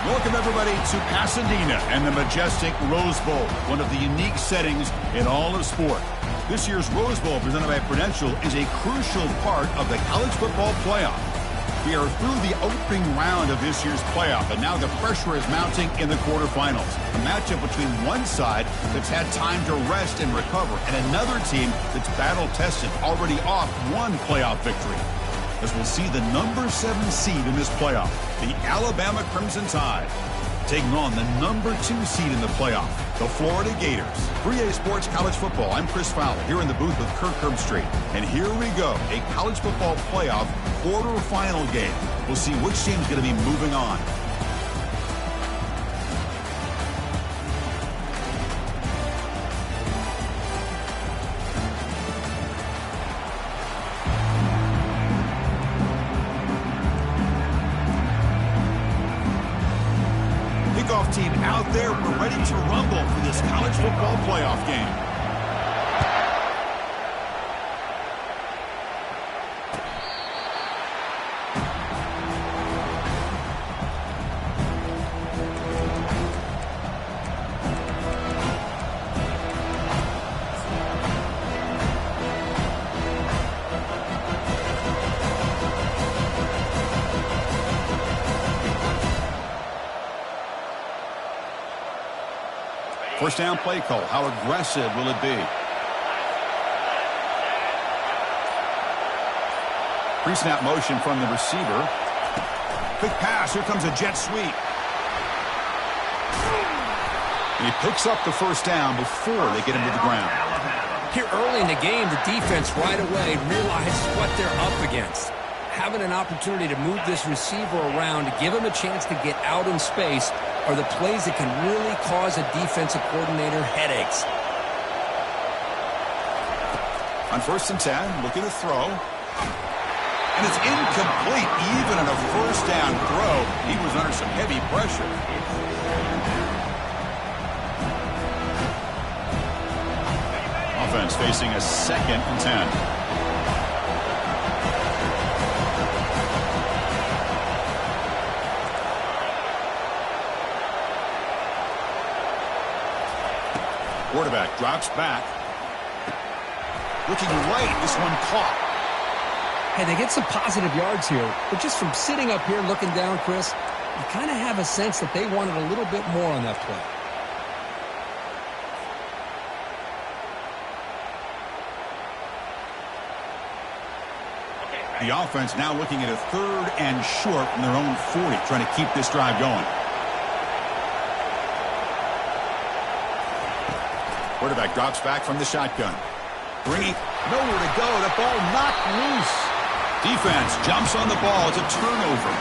Welcome, everybody, to Pasadena and the majestic Rose Bowl, one of the unique settings in all of sport. This year's Rose Bowl, presented by Prudential, is a crucial part of the college football playoff. We are through the opening round of this year's playoff, and now the pressure is mounting in the quarterfinals. A matchup between one side that's had time to rest and recover, and another team that's battle-tested, already off one playoff victory. As we'll see the number 7 seed in this playoff, the Alabama Crimson Tide, taking on the number 2 seed in the playoff, the Florida Gators. 3A Sports College Football, I'm Chris Fowler, here in the booth with Kirk Herbstreit. And here we go, a college football playoff quarterfinal game. We'll see which team's going to be moving on. Team out there, we're ready to rumble for this college football playoff game. First down play call. How aggressive will it be? Pre-snap motion from the receiver. Quick pass. Here comes a jet sweep. And he picks up the first down before they get him to the ground. Here early in the game, the defense right away realizes what they're up against. Having an opportunity to move this receiver around to give him a chance to get out in space are the plays that can really cause a defensive coordinator headaches. On 1st and 10, looking to throw. And it's incomplete. Even on a first down throw, he was under some heavy pressure. Offense facing a 2nd and 10. Quarterback drops back. Looking right, this one caught. Hey, they get some positive yards here, but just from sitting up here looking down, Chris, you kind of have a sense that they wanted a little bit more on that play. The offense now looking at a 3rd and short from their own 40, trying to keep this drive going. Quarterback drops back from the shotgun. Bringing nowhere to go. The ball knocked loose. Defense jumps on the ball. It's a turnover.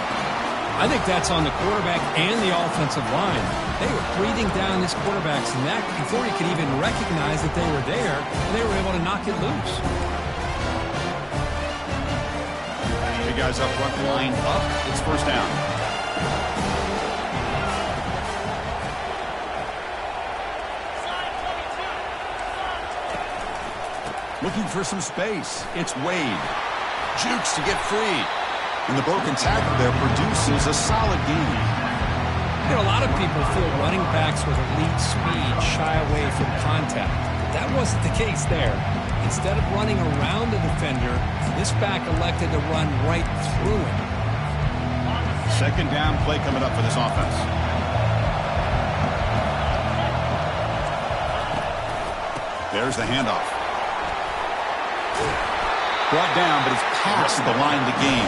I think that's on the quarterback and the offensive line. They were breathing down this quarterback's neck before he could even recognize that they were there, and they were able to knock it loose. Big guys up front, lined up. It's first down. Looking for some space. It's Wade. Jukes to get free. And the broken tackle there produces a solid game. You know, a lot of people feel running backs with elite speed shy away from contact. That wasn't the case there. Instead of running around the defender, this back elected to run right through him. 2nd down play coming up for this offense. There's the handoff. Brought down, but it's past the line to gain.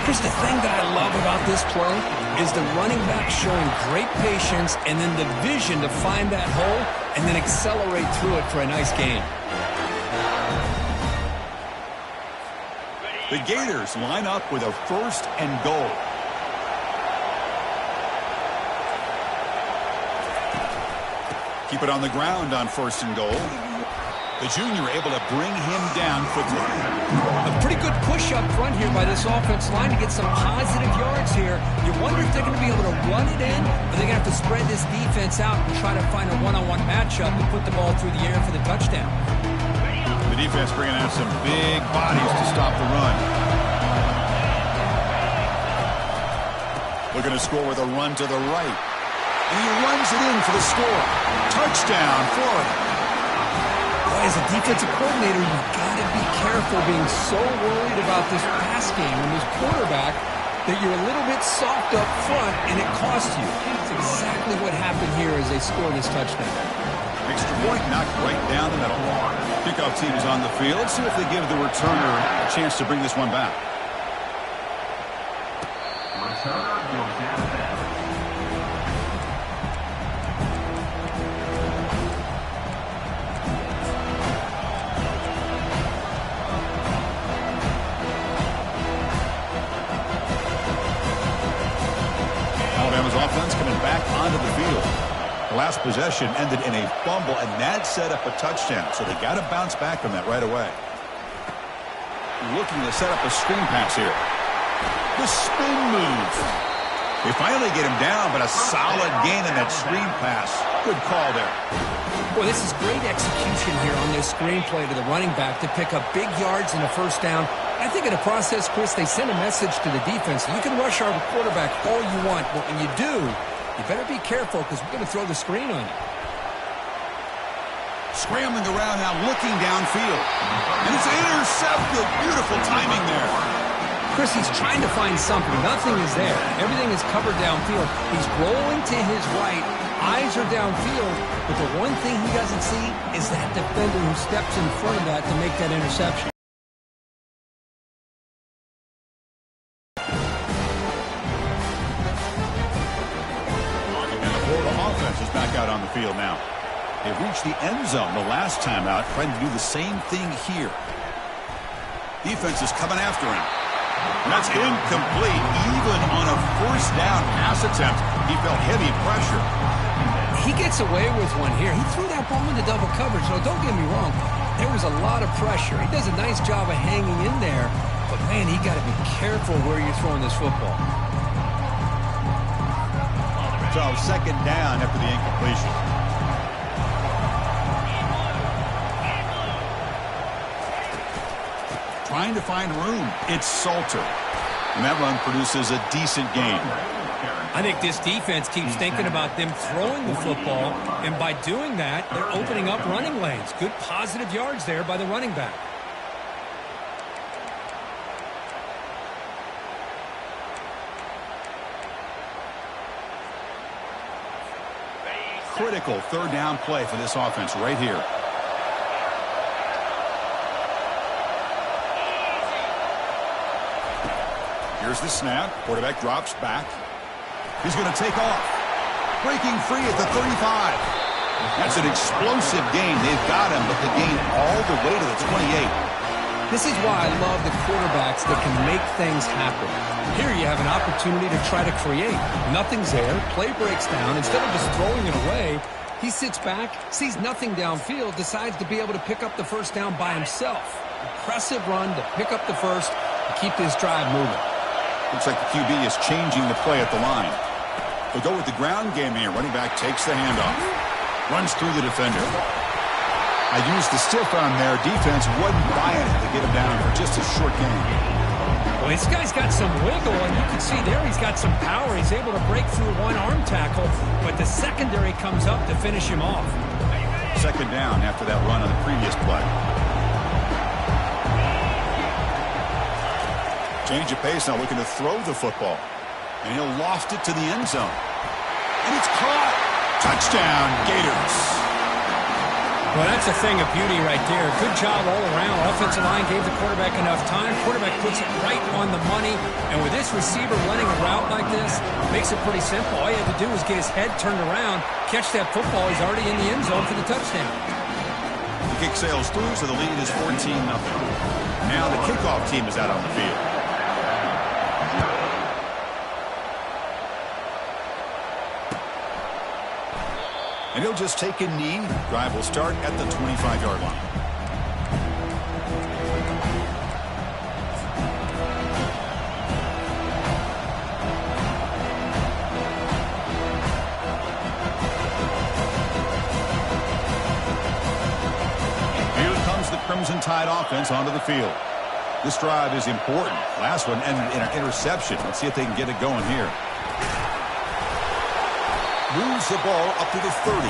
Here's the thing that I love about this play is the running back showing great patience and then the vision to find that hole and then accelerate through it for a nice gain. The Gators line up with a 1st and goal. Keep it on the ground on 1st and goal. The junior able to bring him down quickly. A pretty good push up front here by this offense line to get some positive yards here. You wonder if they're going to be able to run it in, or they're going to have to spread this defense out and try to find a one-on-one matchup and put the ball through the air for the touchdown. The defense bringing out some big bodies to stop the run. Look going to score with a run to the right. And he runs it in for the score. Touchdown, Florida. Boy, as a defensive coordinator, you've got to be careful being so worried about this pass game and this quarterback that you're a little bit soft up front and it costs you. It's exactly what happened here as they score this touchdown. Extra point knocked right down the middle. Kickoff team is on the field. Let's see if they give the returner a chance to bring this one back. Alabama's offense coming back onto the field. The last possession ended in a fumble, and that set up a touchdown. So they got to bounce back from that right away. Looking to set up a screen pass here. The spin move. They finally get him down, but a solid gain in that screen pass. Good call there. Boy, this is great execution here on this screen play to the running back to pick up big yards and a first down. I think in the process, Chris, they send a message to the defense. You can rush our quarterback all you want, but when you do, you better be careful because we're going to throw the screen on you. Scrambling around now, looking downfield. And it's intercepted. Beautiful timing there. Chris, he's trying to find something. Nothing is there. Everything is covered downfield. He's rolling to his right. Eyes are downfield. But the one thing he doesn't see is that defender who steps in front of that to make that interception. And the Florida offense is back out on the field now. They reached the end zone the last time out, trying to do the same thing here. Defense is coming after him. And that's incomplete. Even on a first down pass attempt, he felt heavy pressure. He gets away with one here. He threw that ball into double coverage, so don't get me wrong. There was a lot of pressure. He does a nice job of hanging in there. But, man, he got to be careful where you're throwing this football. So, second down after the incompletion. Trying to find room. It's Salter. And that run produces a decent gain. I think this defense keeps thinking about them throwing the football, and by doing that, they're opening up running lanes. Good positive yards there by the running back. Critical third down play for this offense right here. Here's the snap. Quarterback drops back. He's going to take off. Breaking free at the 35. That's an explosive gain. They've got him, but the gain all the way to the 28. This is why I love the quarterbacks that can make things happen. Here you have an opportunity to try to create. Nothing's there. Play breaks down. Instead of just throwing it away, he sits back, sees nothing downfield, decides to be able to pick up the first down by himself. Impressive run to pick up the first and keep this drive moving. Looks like the QB is changing the play at the line. They'll go with the ground game here. Running back takes the handoff. Runs through the defender. I used the stiff arm there. Defense wasn't buying it to get him down for just a short game. Well, this guy's got some wiggle, and you can see there he's got some power. He's able to break through one arm tackle, but the secondary comes up to finish him off. Second down after that run on the previous play. Change of pace now, looking to throw the football. And he'll loft it to the end zone. And it's caught. Touchdown, Gators. Well, that's a thing of beauty right there. Good job all around. Offensive line gave the quarterback enough time. Quarterback puts it right on the money. And with this receiver running a route like this, makes it pretty simple. All you have to do is get his head turned around, catch that football. He's already in the end zone for the touchdown. The kick sails through, so the lead is 14-0. Now the kickoff team is out on the field. And he'll just take a knee. Drive will start at the 25-yard line. Here comes the Crimson Tide offense onto the field. This drive is important. Last one ended in an interception. Let's see if they can get it going here. moves the ball up to the 30.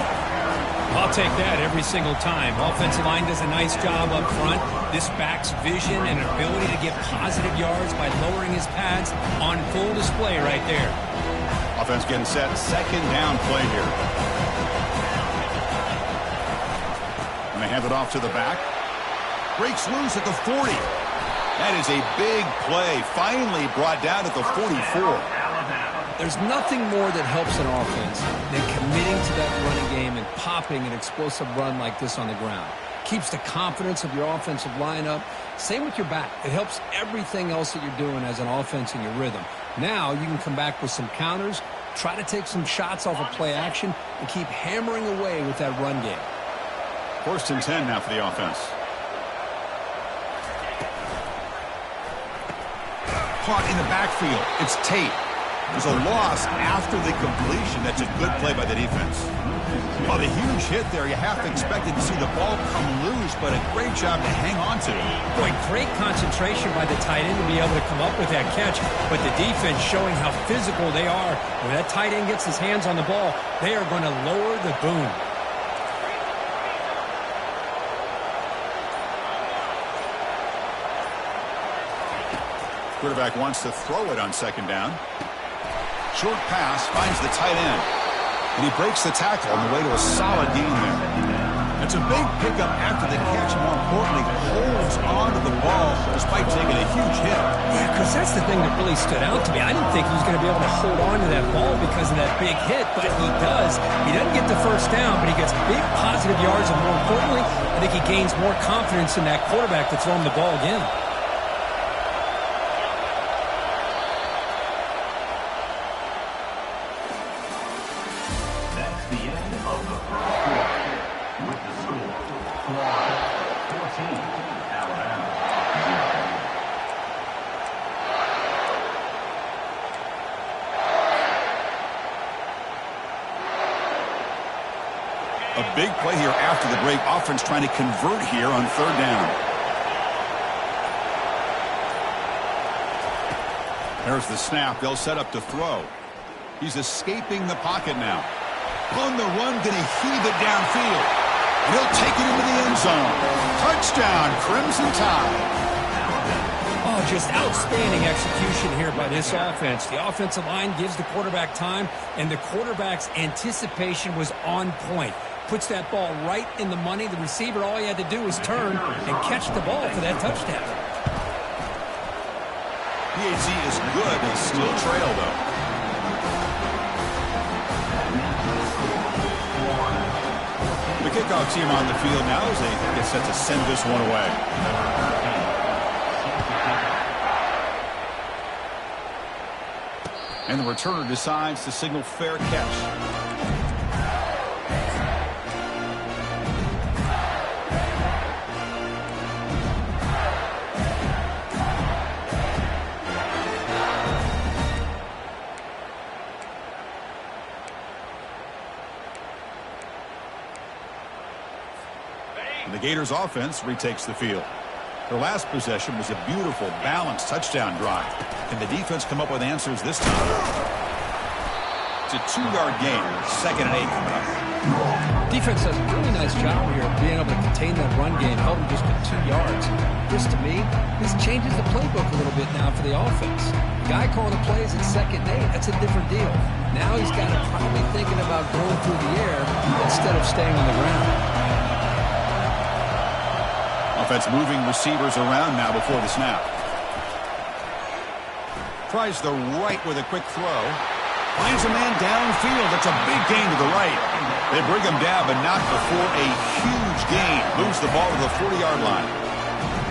I'll take that every single time. Offensive line does a nice job up front. This back's vision and ability to get positive yards by lowering his pads on full display right there. Offense getting set. Second down play here. And they hand it off to the back. Breaks loose at the 40. That is a big play. Finally brought down at the 44. There's nothing more that helps an offense than committing to that running game and popping an explosive run like this on the ground. Keeps the confidence of your offensive lineup. Same with your back. It helps everything else that you're doing as an offense in your rhythm. Now you can come back with some counters, try to take some shots off of play action, and keep hammering away with that run game. 1st and 10 now for the offense. Caught in the backfield. It's Tate. There's a loss after the completion. That's a good play by the defense. Well, the huge hit there, you have to expect it to see the ball come loose, but a great job to hang on to. Boy, great concentration by the tight end to be able to come up with that catch, but the defense showing how physical they are. When that tight end gets his hands on the ball, they are going to lower the boom. Quarterback wants to throw it on 2nd down. Short pass finds the tight end. And he breaks the tackle on the way to a solid gain there. It's a big pickup after the catch. More importantly, holds on to the ball despite taking a huge hit. Yeah, because that's the thing that really stood out to me. I didn't think he was going to be able to hold on to that ball because of that big hit, but he does. He doesn't get the 1st down, but he gets big positive yards, and more importantly, I think he gains more confidence in that quarterback to throw him the ball again. A big play here after the break. Offense trying to convert here on 3rd down. There's the snap. They'll set up to throw. He's escaping the pocket now. On the run, going to heave it downfield. And he'll take it into the end zone. Touchdown, Crimson Tide. Oh, just outstanding execution here by this offense. The offensive line gives the quarterback time, and the quarterback's anticipation was on point. Puts that ball right in the money. The receiver, all he had to do was turn and catch the ball for that touchdown. PAT is good. They still trail, though. The kickoff team on the field now as they get set to send this one away. And the returner decides to signal fair catch. The Gators offense retakes the field. Their last possession was a beautiful, balanced touchdown drive. Can the defense come up with answers this time? It's a 2-yard gain. 2nd and 8 coming up. Defense does a really nice job here of being able to contain that run game, held them just to 2 yards. This, to me, this changes the playbook a little bit now for the offense. The guy calling the plays at 2nd and 8, that's a different deal. Now he's got to probably thinking about going through the air instead of staying on the ground. Offense moving receivers around now before the snap. Tries the right with a quick throw. Finds a man downfield. That's a big gain to the right. They bring him down, but not before a huge gain. Moves the ball to the 40-yard line.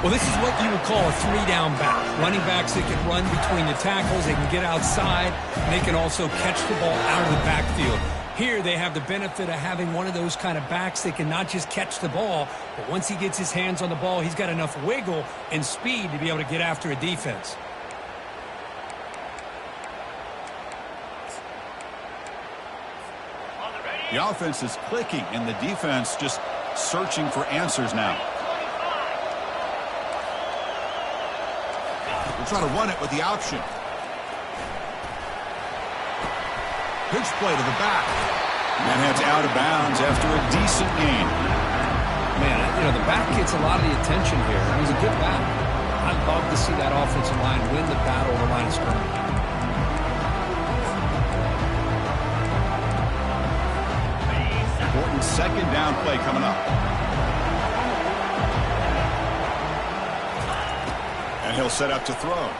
Well, this is what you would call a 3-down back. Running backs that can run between the tackles. They can get outside. And they can also catch the ball out of the backfield. Here they have the benefit of having one of those kind of backs that can not just catch the ball, but once he gets his hands on the ball, he's got enough wiggle and speed to be able to get after a defense. The offense is clicking, and the defense just searching for answers now. We'll try to run it with the option. Pitch play to the back. And heads out of bounds after a decent gain. Man, the back gets a lot of the attention here. It was a good battle. I'd love to see that offensive line win the battle over the line of scrimmage. Important second down play coming up. And he'll set up to throw.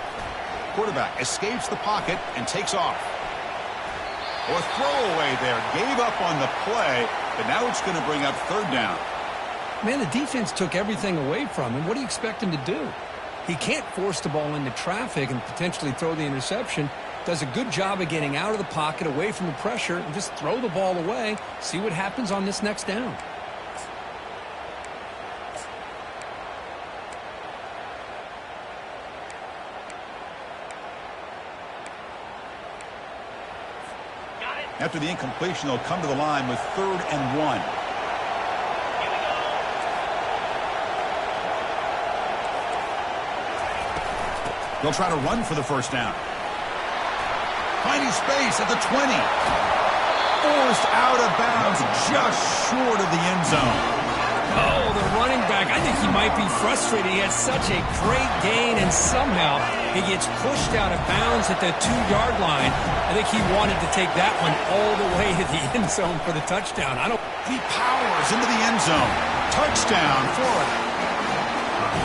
Quarterback escapes the pocket and takes off. Or throwaway there. Gave up on the play, but now it's going to bring up third down. Man, the defense took everything away from him. What do you expect him to do? He can't force the ball into traffic and potentially throw the interception. Does a good job of getting out of the pocket, away from the pressure, and just throw the ball away. See what happens on this next down. After the incompletion, they'll come to the line with 3rd and 1. They'll try to run for the first down. Finding space at the 20. Forced out of bounds just short of the end zone. Oh, the running back, I think he might be frustrated. He had such a great gain, and somehow he gets pushed out of bounds at the 2-yard line. I think he wanted to take that one all the way to the end zone for the touchdown. He powers into the end zone. Touchdown, Florida.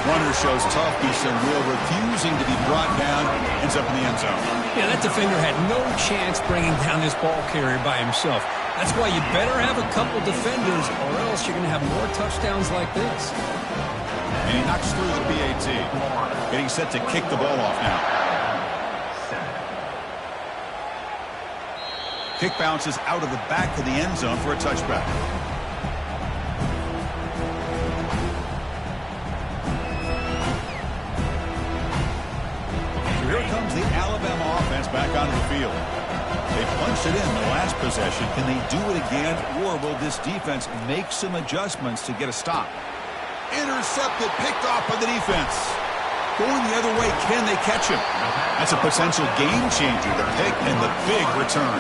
Runner shows toughness and will, refusing to be brought down, ends up in the end zone. Yeah, that defender had no chance bringing down this ball carrier by himself. That's why you better have a couple defenders, or else you're going to have more touchdowns like this. And he knocks through the PAT. Getting set to kick the ball off now. Kick bounces out of the back of the end zone for a touchback. Here comes the Alabama offense back onto the field. They punched it in the last possession. Can they do it again, or will this defense make some adjustments to get a stop? Intercepted, picked off by the defense. Going the other way, can they catch him? That's a potential game changer, the pick and the big return.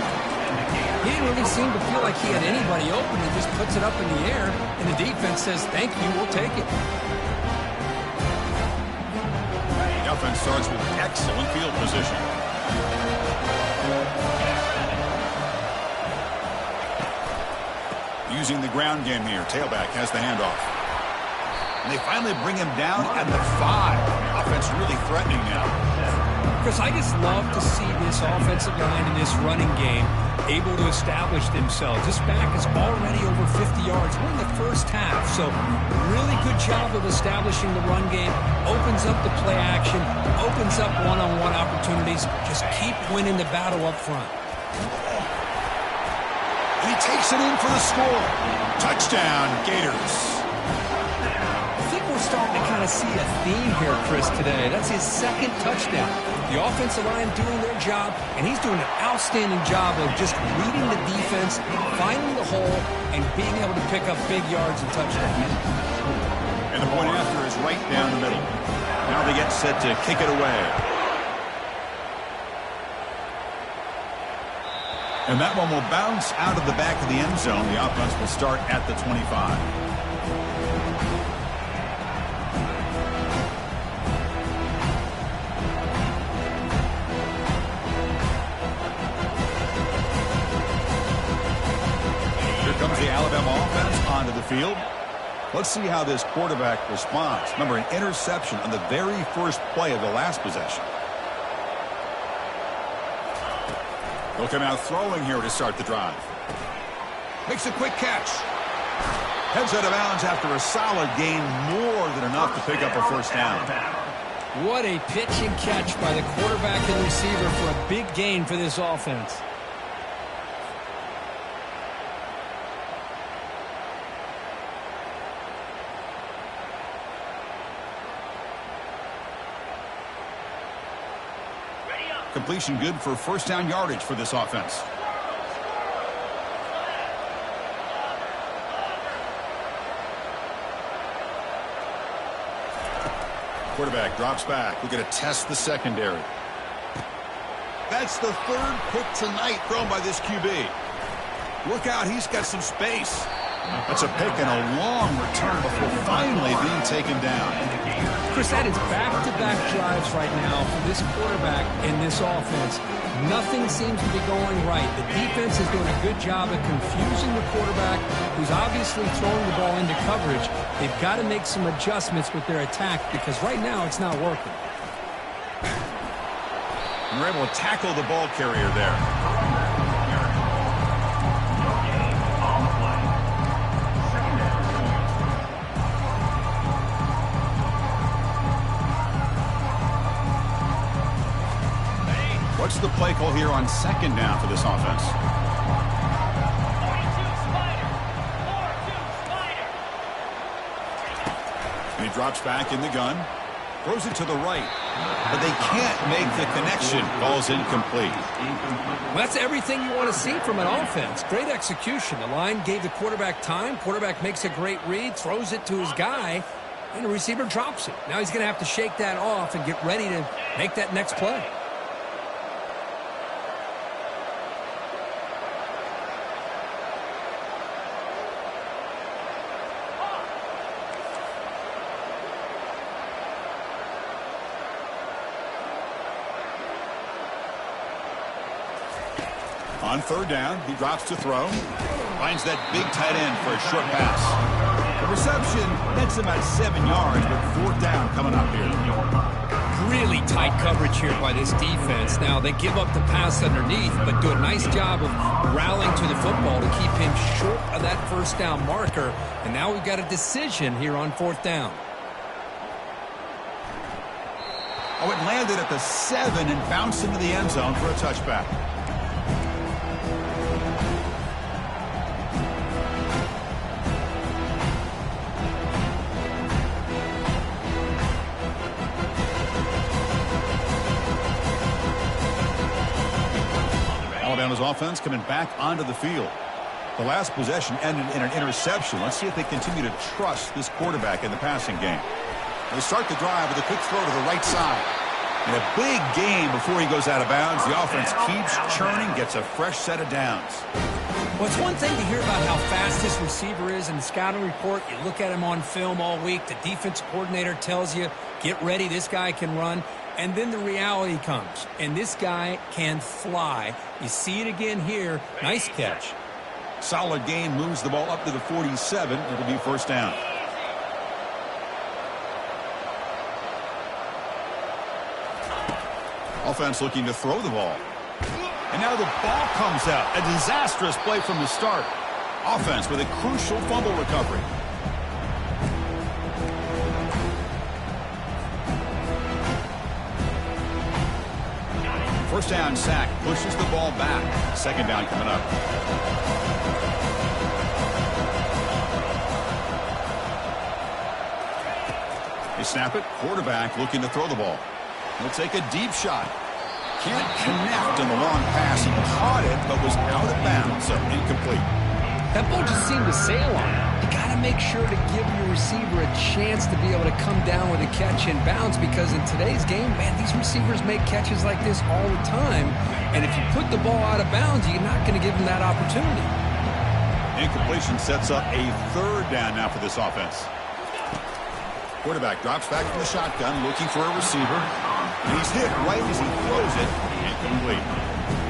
He didn't really seem to feel like he had anybody open. He just puts it up in the air, and the defense says, thank you, we'll take it. The offense starts with excellent field position. Using the ground game here. Tailback has the handoff. And they finally bring him down at the 5. Offense really threatening now. Chris, I just love to see this offensive line in this running game able to establish themselves. This back is already over 50 yards. We're in the first half, so really good job of establishing the run game. Opens up the play action, opens up one-on-one opportunities. Just keep winning the battle up front. And he takes it in for the score. Touchdown, Gators. I think we're starting to kind of see a theme here, Chris, today. That's his 2nd touchdown. The offensive line doing their job, and he's doing an outstanding job of just reading the defense, finding the hole, and being able to pick up big yards and touchdowns. And the point after is right down the middle. Now they get set to kick it away. And that one will bounce out of the back of the end zone. The offense will start at the 25. Comes the Alabama offense onto the field. Let's see how this quarterback responds. Remember, an interception on the very first play of the last possession. He'll come out throwing here to start the drive. Makes a quick catch. Heads out of bounds after a solid gain, more than enough to pick up a first down. What a pitch and catch by the quarterback and receiver for a big gain for this offense. Completion good for first down yardage for this offense. Quarterback drops back. We're going to test the secondary. That's the third pick tonight thrown by this QB. Look out, he's got some space. That's a pick and a long return before finally being taken down. Chris, that is back-to-back drives right now for this quarterback and this offense. Nothing seems to be going right. The defense is doing a good job of confusing the quarterback, who's obviously throwing the ball into coverage. They've got to make some adjustments with their attack because right now it's not working. And they're able to tackle the ball carrier there. What's the play call here on second down for this offense? And he drops back in the gun. Throws it to the right. But they can't make the connection. Ball's incomplete. Well, that's everything you want to see from an offense. Great execution. The line gave the quarterback time. Quarterback makes a great read, throws it to his guy, and the receiver drops it. Now he's going to have to shake that off and get ready to make that next play. On third down, he drops to throw. Finds that big tight end for a short pass. The reception nets him at 7 yards, but fourth down coming up here. Really tight coverage here by this defense. Now, they give up the pass underneath, but do a nice job of rallying to the football to keep him short of that first down marker. And now we've got a decision here on fourth down. Oh, it landed at the 7 and bounced into the end zone for a touchback. Alabama's offense coming back onto the field. The last possession ended in an interception. Let's see if they continue to trust this quarterback in the passing game. They start the drive with a quick throw to the right side. And a big gain before he goes out of bounds. The offense keeps churning, gets a fresh set of downs. Well, it's one thing to hear about how fast this receiver is in the scouting report. You look at him on film all week. The defensive coordinator tells you, get ready, this guy can run. And then the reality comes, and this guy can fly. You see it again here. Nice catch. Solid game, moves the ball up to the 47. It'll be first down. Offense looking to throw the ball. And now the ball comes out. A disastrous play from the start. Offense with a crucial fumble recovery. First down sack, pushes the ball back. Second down coming up. They snap it. Quarterback looking to throw the ball. He'll take a deep shot. Can't connect on the long pass. He caught it, but was out of bounds, so incomplete. That ball just seemed to sail on him. You got to make sure to give your receiver a chance to be able to come down with a catch in bounds, because in today's game, man, these receivers make catches like this all the time. And if you put the ball out of bounds, you're not going to give them that opportunity. Incompletion sets up a third down now for this offense. Quarterback drops back from the shotgun, looking for a receiver. And he's hit right as he throws it. Incomplete.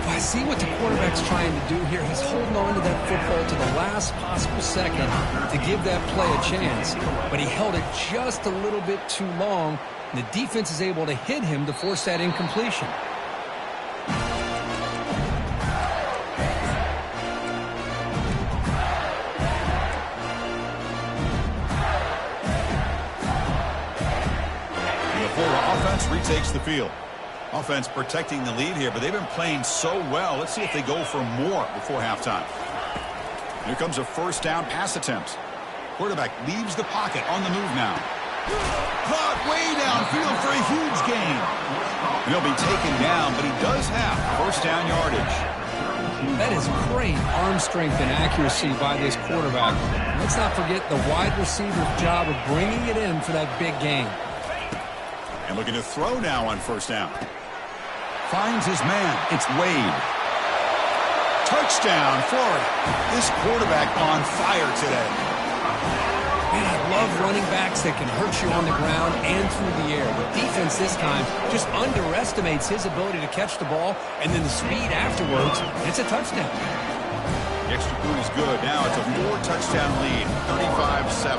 I see what the quarterback's trying to do here. He's holding on to that football to the last possible second to give that play a chance. But he held it just a little bit too long. And the defense is able to hit him to force that incompletion. Retakes the field. Offense protecting the lead here, but they've been playing so well. Let's see if they go for more before halftime. Here comes a first down pass attempt. Quarterback leaves the pocket on the move now. Caught way downfield for a huge gain. He'll be taken down, but he does have first down yardage. That is great arm strength and accuracy by this quarterback. Let's not forget the wide receiver's job of bringing it in for that big gain. And looking to throw now on first down. Finds his man. It's Wade. Touchdown, Florida. This quarterback on fire today. Man, I love running backs that can hurt you on the ground and through the air. The defense this time just underestimates his ability to catch the ball, and then the speed afterwards, and it's a touchdown. The extra point is good. Now it's a 4-touchdown lead, 35-7.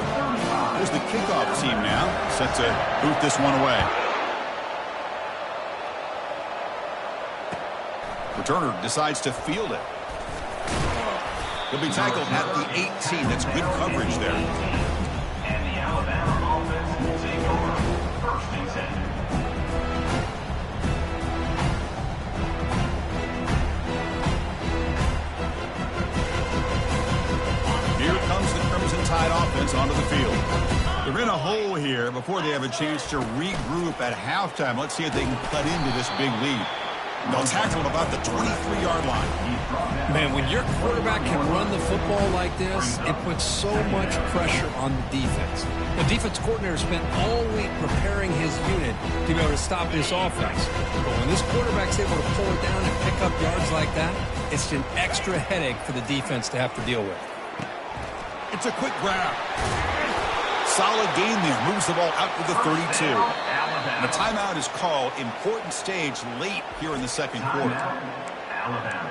Here's the kickoff team now, set to boot this one away. Returner decides to field it. He'll be tackled at the 18. That's good coverage there. And the Alabama offense will take over first and 10. Here comes the Crimson Tide offense onto the field. They're in a hole here before they have a chance to regroup at halftime. Let's see if they can cut into this big lead. They'll tackle him about the 23-yard line. Man, when your quarterback can run the football like this, it puts so much pressure on the defense. The defense coordinator spent all week preparing his unit to be able to stop this offense. But when this quarterback's able to pull it down and pick up yards like that, it's an extra headache for the defense to have to deal with. It's a quick grab. Solid gain there. Moves the ball out to the 32. And a timeout is called. Important stage late here in the second quarter. Alabama.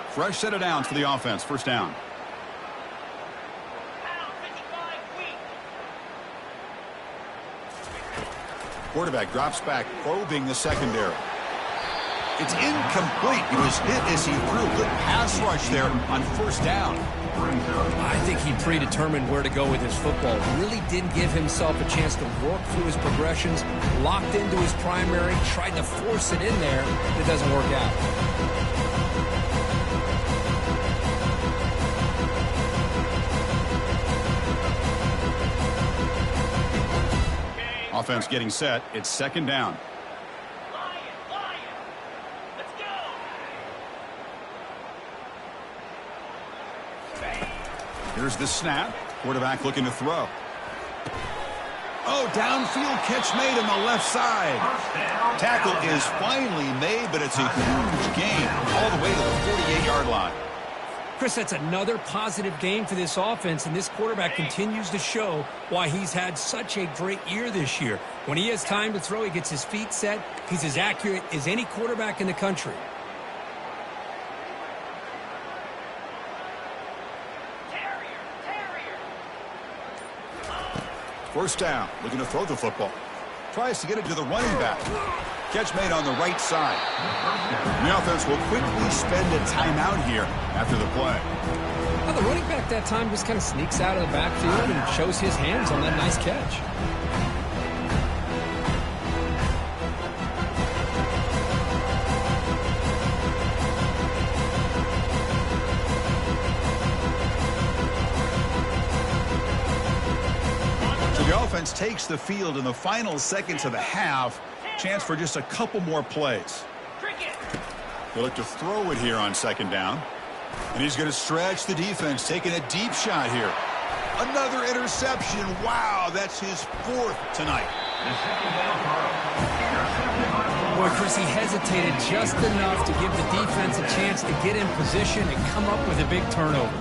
Fresh set of downs for the offense. First down. Quarterback drops back, probing the secondary. It's incomplete. He was hit as he threw. Good pass rush there on first down. I think he predetermined where to go with his football. Really didn't give himself a chance to work through his progressions. Locked into his primary, tried to force it in there. It doesn't work out. Offense getting set. It's second down. Let's go. Here's the snap. Quarterback looking to throw. Oh, downfield catch made on the left side. Tackle is finally made, but it's a huge gain all the way to the 48-yard line. Chris, that's another positive game for this offense, and this quarterback continues to show why he's had such a great year this year. When he has time to throw, he gets his feet set. He's as accurate as any quarterback in the country. First down, looking to throw the football. Tries to get it to the running back. Catch made on the right side. And the offense will quickly spend a timeout here after the play. Now, the running back that time just kind of sneaks out of the backfield and shows his hands on that nice catch. So the offense takes the field in the final seconds of the half. Chance for just a couple more plays. He'll look to throw it here on second down. And he's going to stretch the defense, taking a deep shot here. Another interception. Wow, that's his fourth tonight. Boy, Chris, he hesitated just enough to give the defense a chance to get in position and come up with a big turnover.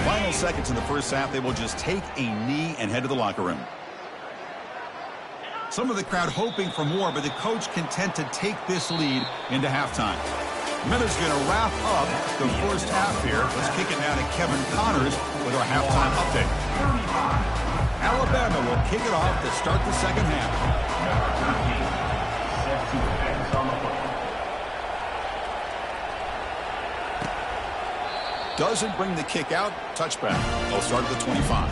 Final seconds in the first half, they will just take a knee and head to the locker room. Some of the crowd hoping for more, but the coach content to take this lead into halftime. Miller's going to wrap up the first half here. Let's kick it now to Kevin Connors with our halftime update. Alabama will kick it off to start the second half. Doesn't bring the kick out. Touchback. They'll start at the 25.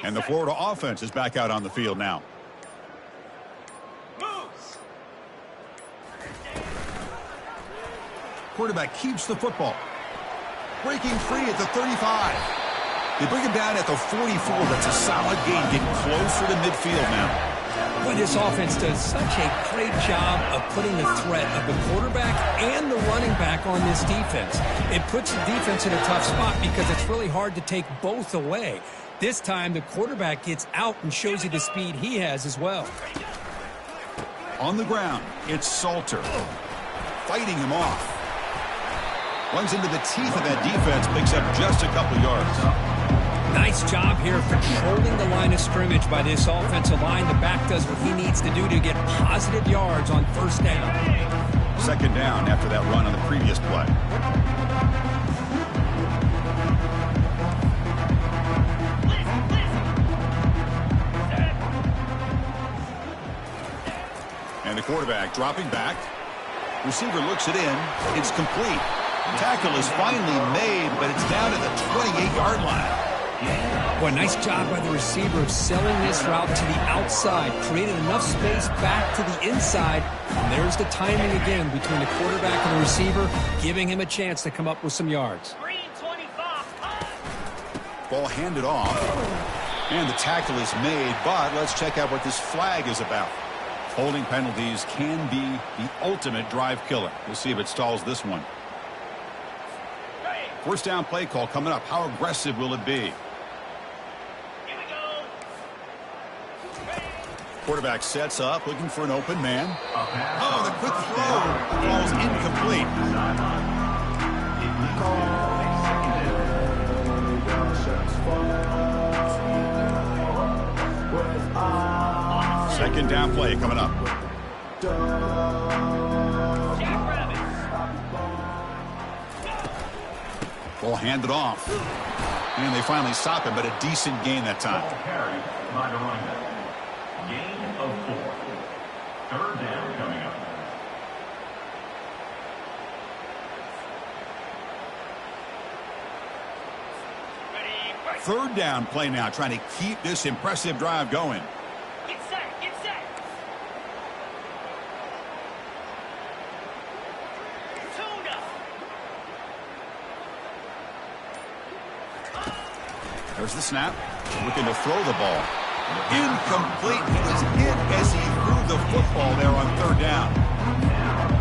And the Florida offense is back out on the field now. Quarterback keeps the football. Breaking free at the 35. They bring him down at the 44. That's a solid gain, getting closer to midfield now. Boy, this offense does such a great job of putting the threat of the quarterback and the running back on this defense. It puts the defense in a tough spot because it's really hard to take both away. This time, the quarterback gets out and shows you the speed he has as well. On the ground, it's Salter. Fighting him off. Runs into the teeth of that defense, picks up just a couple yards. Nice job here controlling the line of scrimmage by this offensive line. The back does what he needs to do to get positive yards on first down. Second down after that run on the previous play. And the quarterback dropping back. Receiver looks it in. It's complete. Tackle is finally made, but it's down to the 28-yard line. Boy, nice job by the receiver of selling this route to the outside. Created enough space back to the inside. And there's the timing again between the quarterback and the receiver, giving him a chance to come up with some yards. Ball handed off. And the tackle is made, but let's check out what this flag is about. Holding penalties can be the ultimate drive killer. We'll see if it stalls this one. First down play call coming up. How aggressive will it be? Quarterback sets up, looking for an open man. Oh, the quick throw falls incomplete. Second down play coming up. Ball handed off. And they finally stop him, but a decent gain that time. Gain of 4. Third down coming up. Third down play now, trying to keep this impressive drive going. Get set, get set. Tune up. There's the snap. Looking to throw the ball. Incomplete. He was hit as he threw the football there on third down.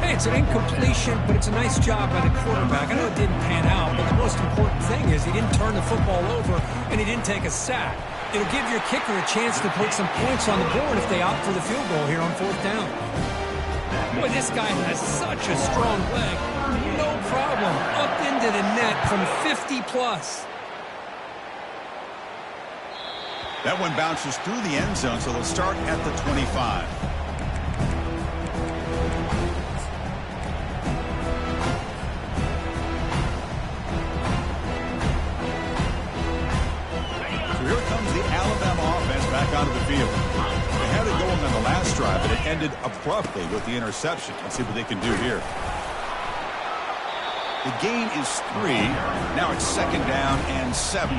Hey, it's an incompletion, but it's a nice job by the quarterback. I know it didn't pan out, but the most important thing is he didn't turn the football over and he didn't take a sack. It'll give your kicker a chance to put some points on the board if they opt for the field goal here on fourth down. Boy, this guy has such a strong leg. No problem. Up into the net from 50 plus. That one bounces through the end zone, so they'll start at the 25. So here comes the Alabama offense back onto the field. They had it going on the last drive, but it ended abruptly with the interception. Let's see what they can do here. The gain is 3. Now it's second down and 7.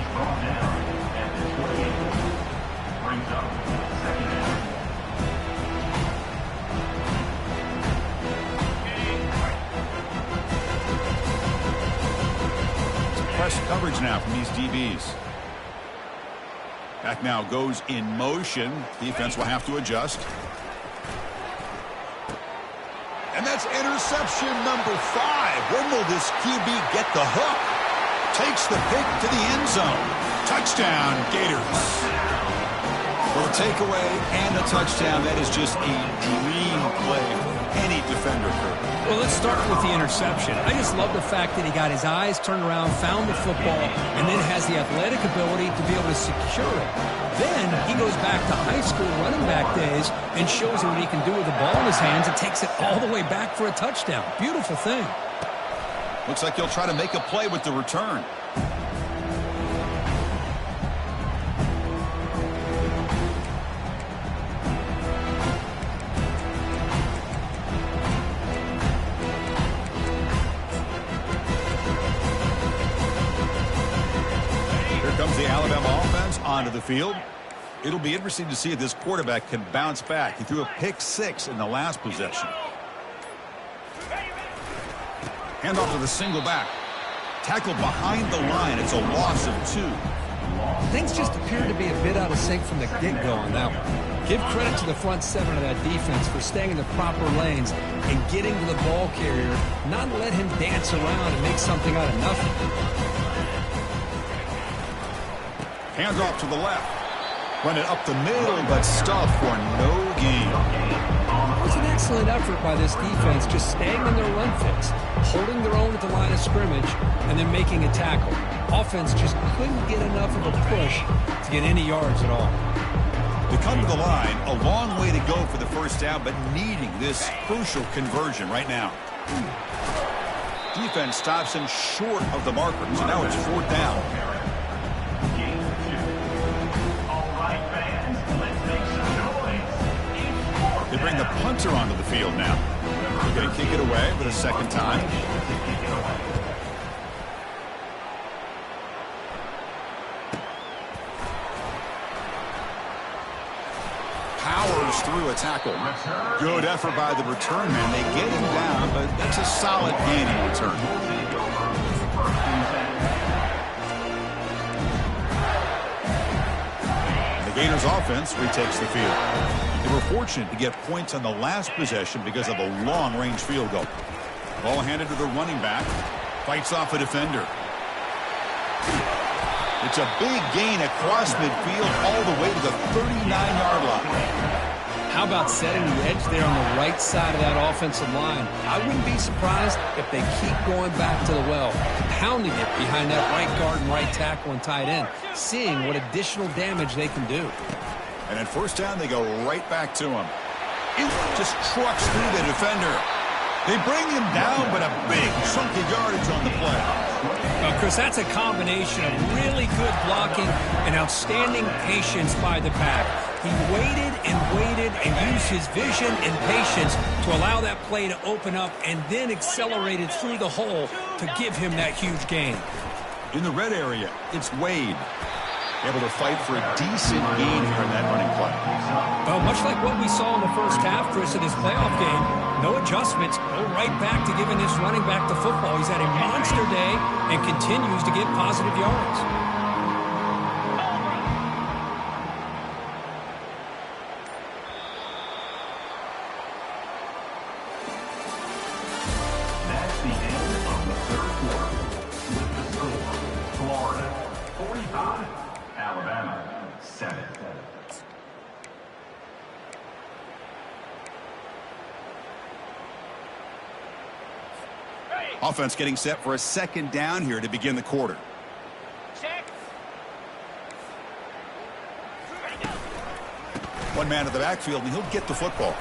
Press coverage now from these DBs. Back now goes in motion. Defense will have to adjust. And that's interception number 5. When will this QB get the hook? Takes the pick to the end zone. Touchdown, Gators. Well, a takeaway and a touchdown. That is just a dream play for any defender. Well, let's start with the interception. I just love the fact that he got his eyes turned around, found the football, and then has the athletic ability to be able to secure it. Then he goes back to high school running back days and shows you what he can do with the ball in his hands and takes it all the way back for a touchdown. Beautiful thing. Looks like he'll try to make a play with the return. The Alabama offense onto the field. It'll be interesting to see if this quarterback can bounce back. He threw a pick 6 in the last possession. Hand off to the single back. Tackled behind the line. It's a loss of 2. Things just appeared to be a bit out of sync from the get-go on that one. Give credit to the front 7 of that defense for staying in the proper lanes and getting to the ball carrier, not let him dance around and make something out of nothing. Hands off to the left. Run it up the middle, but stuffed for no gain. It was an excellent effort by this defense, just staying in their run fix, holding their own at the line of scrimmage, and then making a tackle. Offense just couldn't get enough of a push to get any yards at all. They come to the line, a long way to go for the first down, but needing this crucial conversion right now. Defense stops him short of the marker, so now it's 4th down. They bring the punter onto the field now. They're going to kick it away for the second time. Powers through a tackle. Good effort by the return man. They get him down, but that's a solid gain in return. The Gators offense retakes the field. They were fortunate to get points on the last possession because of a long-range field goal. Ball handed to the running back. Fights off a defender. It's a big gain across midfield all the way to the 39-yard line. How about setting the edge there on the right side of that offensive line? I wouldn't be surprised if they keep going back to the well, pounding it behind that right guard and right tackle and tight end, seeing what additional damage they can do. And at first down, they go right back to him. It just trucks through the defender. They bring him down, but a big chunk of yardage on the play. Well, Chris, that's a combination of really good blocking and outstanding patience by the back. He waited and used his vision and patience to allow that play to open up and then accelerated through the hole to give him that huge gain. In the red area, it's Wade. Able to fight for a decent gain here in that running play. Well, much like what we saw in the first half, Chris, in this playoff game, no adjustments, go right back to giving this running back the football. He's had a monster day and continues to get positive yards. That's the end of the third quarter. With the score, Florida 45, Alabama 7. Offense getting set for a second down here to begin the quarter. One man at the backfield, and he'll get the football.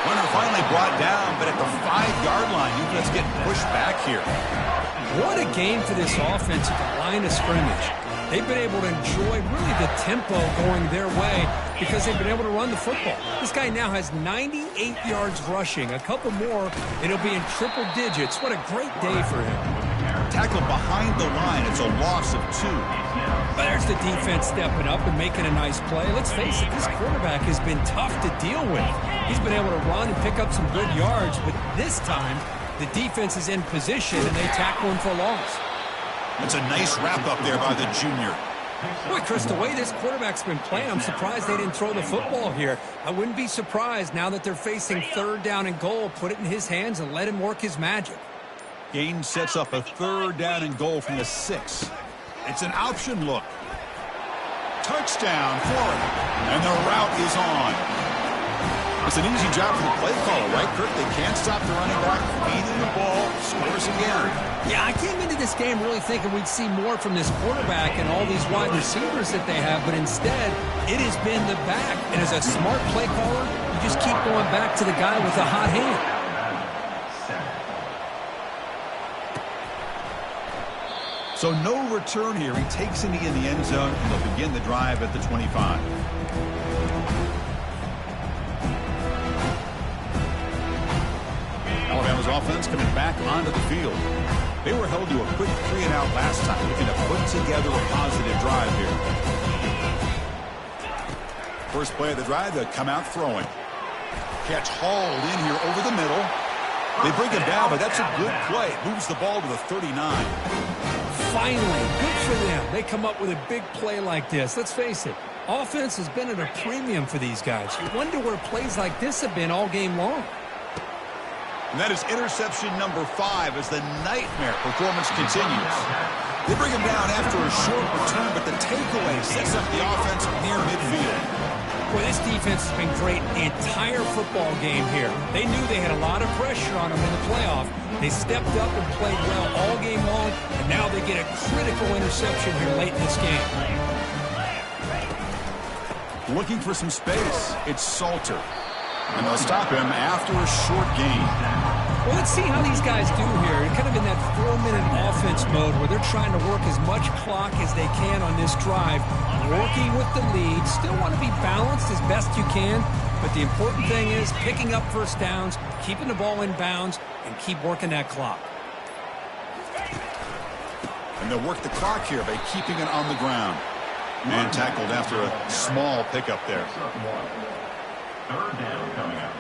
Runner finally brought down, but at the 5-yard line, Utah's getting pushed back here. What a game for this offense at the line of scrimmage. They've been able to enjoy really the tempo going their way because they've been able to run the football. This guy now has 98 yards rushing. A couple more, and he'll be in triple digits. What a great day for him. Tackled behind the line. It's a loss of 2. But there's the defense stepping up and making a nice play. Let's face it, this quarterback has been tough to deal with. He's been able to run and pick up some good yards, but this time the defense is in position and they tackle him for a loss. It's a nice wrap up there by the junior. Boy, Chris, the way this quarterback's been playing, I'm surprised they didn't throw the football here. I wouldn't be surprised now that they're facing 3rd down and goal. Put it in his hands and let him work his magic. Gain sets up a 3rd down and goal from the 6. It's an option look. Touchdown, Florida. And the route is on. It's an easy job for the play caller, right, Kirk? They can't stop the running back, feeding the ball, scores again. Yeah, I came into this game really thinking we'd see more from this quarterback and all these wide receivers that they have, but instead, it has been the back. And as a smart play caller, you just keep going back to the guy with the hot hand. So no return here. He takes it in the end zone, and they'll begin the drive at the 25. Alabama's offense coming back onto the field. They were held to a quick 3-and-out last time, looking to put together a positive drive here. First play of the drive, they'll come out throwing. Catch hauled in here over the middle. They bring him down, but that's a good play. It moves the ball to the 39. Finally, good for them. They come up with a big play like this. Let's face it, offense has been at a premium for these guys. You wonder where plays like this have been all game long. And that is interception number 5 as the nightmare performance continues. They bring him down after a short return, but the takeaway sets up the offense near midfield. Boy, this defense has been great the entire football game here. They knew they had a lot of pressure on them in the playoff. They stepped up and played well all game long, and now they get a critical interception here late in this game. Looking for some space. It's Salter. And they'll stop him after a short gain. Well, let's see how these guys do here. They're kind of in that 4-minute offense mode where they're trying to work as much clock as they can on this drive, working with the lead. Still want to be balanced as best you can, but the important thing is picking up first downs, keeping the ball in bounds, and keep working that clock. And they'll work the clock here by keeping it on the ground. Man tackled after a small pickup there. Third down coming up.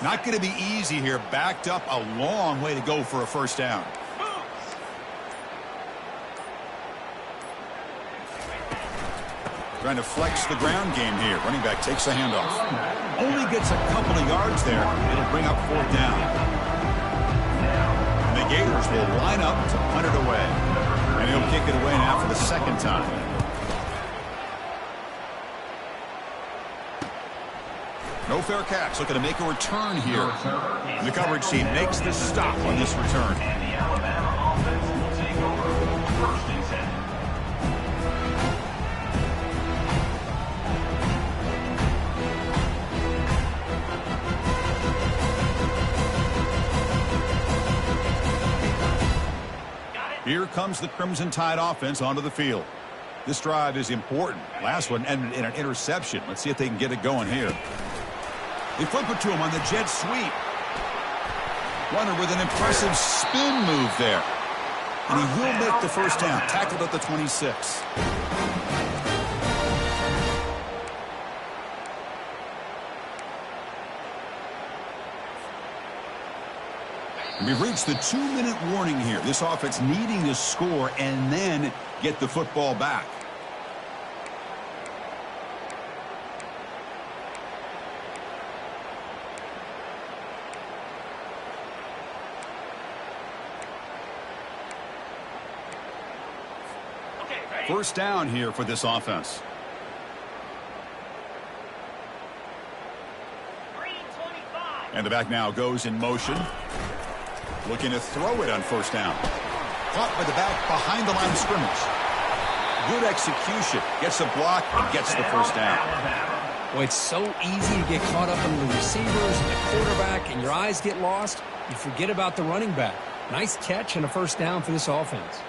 Not going to be easy here. Backed up a long way to go for a first down. Trying to flex the ground game here. Running back takes the handoff. Only gets a couple of yards there. It'll bring up 4th down. And the Gators will line up to punt it away. And he'll kick it away now for the 2nd time. No fair catch. Looking to make a return here. And the coverage team makes the stop on this return. And the Alabama offense will take over 1st and 10. Here comes the Crimson Tide offense onto the field. This drive is important. Last one ended in an interception. Let's see if they can get it going here. They flip it to him on the jet sweep. Runner with an impressive spin move there. And he will make the first down. Tackled at the 26. We've reached the 2-minute warning here. This offense needing to score and then get the football back. First down here for this offense. And the back now goes in motion. Looking to throw it on first down. Caught by the back behind the line of scrimmage. Good execution. Gets a block and gets the first down. Well, it's so easy to get caught up in the receivers and the quarterback, and your eyes get lost. You forget about the running back. Nice catch and a first down for this offense.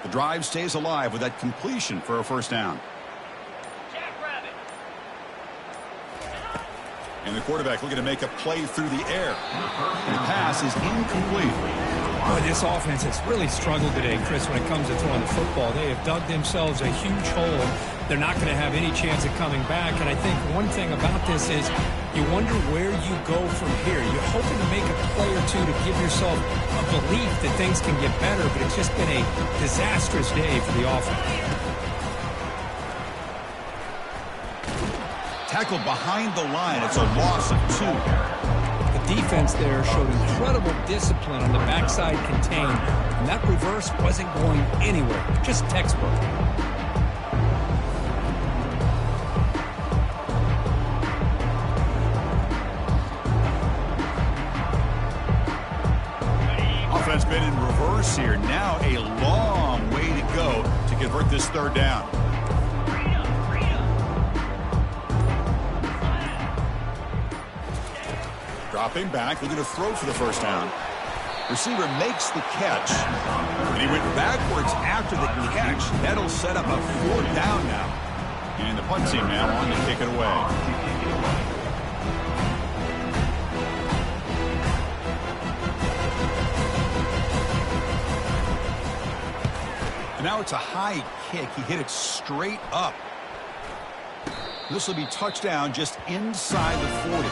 The drive stays alive with that completion for a first down. And the quarterback looking to make a play through the air. And the pass is incomplete. Boy, this offense has really struggled today, Chris, when it comes to throwing the football. They have dug themselves a huge hole. They're not going to have any chance of coming back. And I think one thing about this is you wonder where you go from here. You're hoping to make a play or two to give yourself a belief that things can get better, but it's just been a disastrous day for the offense. Tackled behind the line. It's a loss of 2. The defense there showed incredible discipline on the backside contain, and that reverse wasn't going anywhere. Just textbook. Offense been in reverse here. Now a long way to go to convert this third down. Dropping back, looking to throw for the first down. Receiver makes the catch, and he went backwards after the catch. That'll set up a 4th down now. And the punt team now on to kick it away. Now it's a high kick. He hit it straight up. This will be touchdown just inside the 40.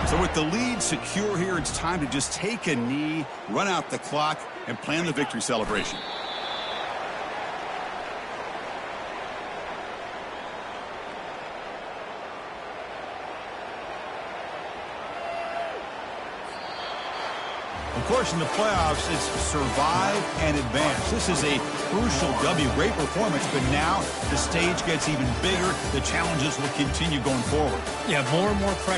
So with the lead secure here, it's time to just take a knee, run out the clock, and plan the victory celebration. Of course, in the playoffs, it's survive and advance. This is a crucial W. Great performance, but now the stage gets even bigger. The challenges will continue going forward. Yeah, more and more pressure.